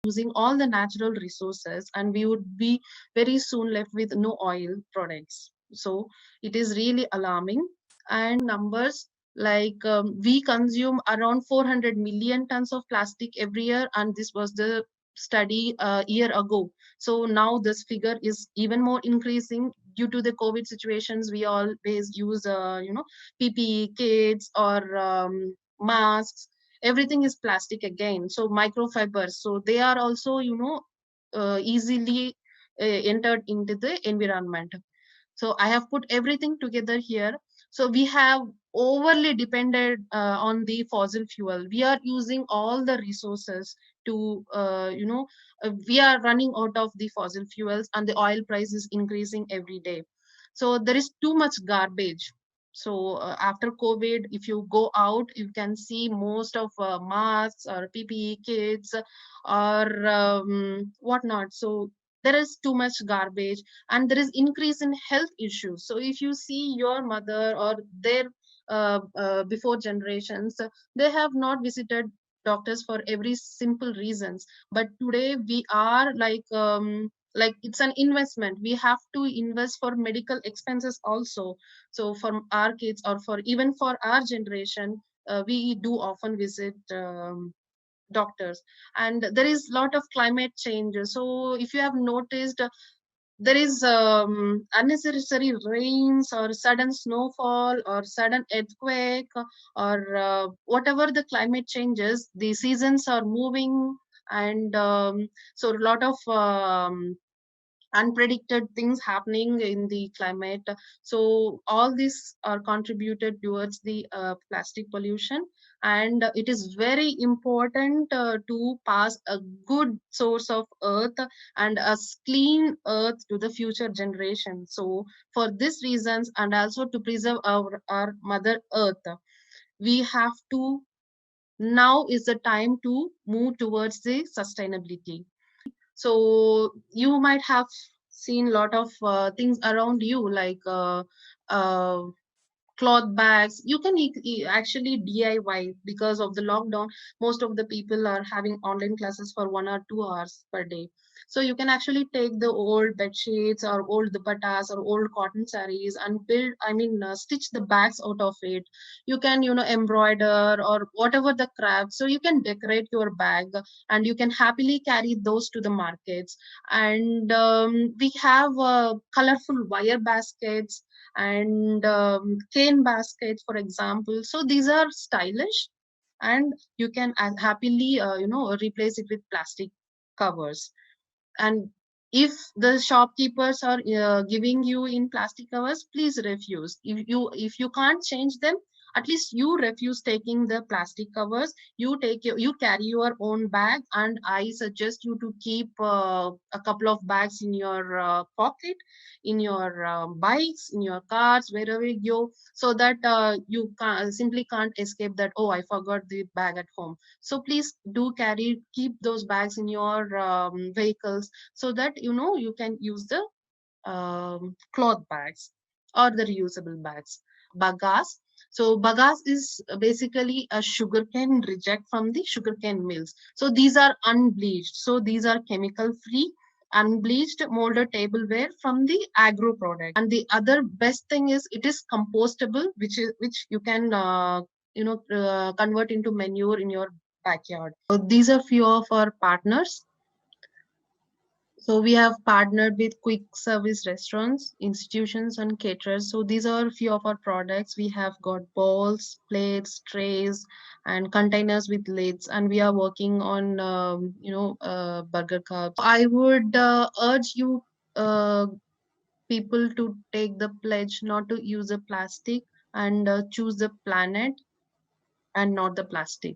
using all the natural resources, and we would be very soon left with no oil products. So it is really alarming. And numbers, like we consume around 400 million tons of plastic every year, and this was the study a year ago. So now this figure is even more increasing due to the COVID situations. We always use PPE kits or masks. Everything is plastic again. So microfibers, so they are also easily entered into the environment. So I have put everything together here. So we have overly depended on the fossil fuel. We are using all the resources to we are running out of the fossil fuels, and the oil price is increasing every day. So there is too much garbage. So after COVID, if you go out, you can see most of masks or PPE kits or whatnot. So there is too much garbage, and there is increase in health issues. So if you see your mother or their before generations, they have not visited doctors for every simple reasons. But today we are like it's an investment. We have to invest for medical expenses also. So for our kids, or for even for our generation, we do often visit doctors. And there is a lot of climate change. So if you have noticed, there is unnecessary rains or sudden snowfall or sudden earthquake, or whatever the climate changes, the seasons are moving. And so a lot of unpredicted things happening in the climate. So all these are contributed towards the plastic pollution. And it is very important to pass a good source of earth and a clean earth to the future generation. So for these reasons, and also to preserve our mother earth, we have to, now is the time to move towards the sustainability. So you might have seen a lot of things around you, like uh, cloth bags. You can actually DIY. Because of the lockdown, most of the people are having online classes for 1 or 2 hours per day. So you can actually take the old bed sheets or old dupattas or old cotton sarees and stitch the bags out of it. You can embroider or whatever the craft, so you can decorate your bag, and you can happily carry those to the markets. And we have colorful wire baskets and cane baskets, for example. So these are stylish, and you can happily replace it with plastic covers. And if the shopkeepers are giving you in plastic covers, please refuse. If you can't change them, at least you refuse taking the plastic covers. You carry your own bag, and I suggest you to keep a couple of bags in your pocket, in your bikes, in your cars, wherever you go, so that you simply can't escape that, oh, I forgot the bag at home. So please do keep those bags in your vehicles, so that you can use the cloth bags or the reusable bags. Bagasse. So bagasse is basically a sugarcane reject from the sugarcane mills. So these are unbleached. So these are chemical free, unbleached molded tableware from the agro product. And the other best thing is it is compostable, which you can convert into manure in your backyard. So these are few of our partners. So we have partnered with quick service restaurants, institutions, and caterers. So these are a few of our products. We have got bowls, plates, trays, and containers with lids, and we are working on burger cups. I would urge you people to take the pledge not to use a plastic, and choose the planet and not the plastic.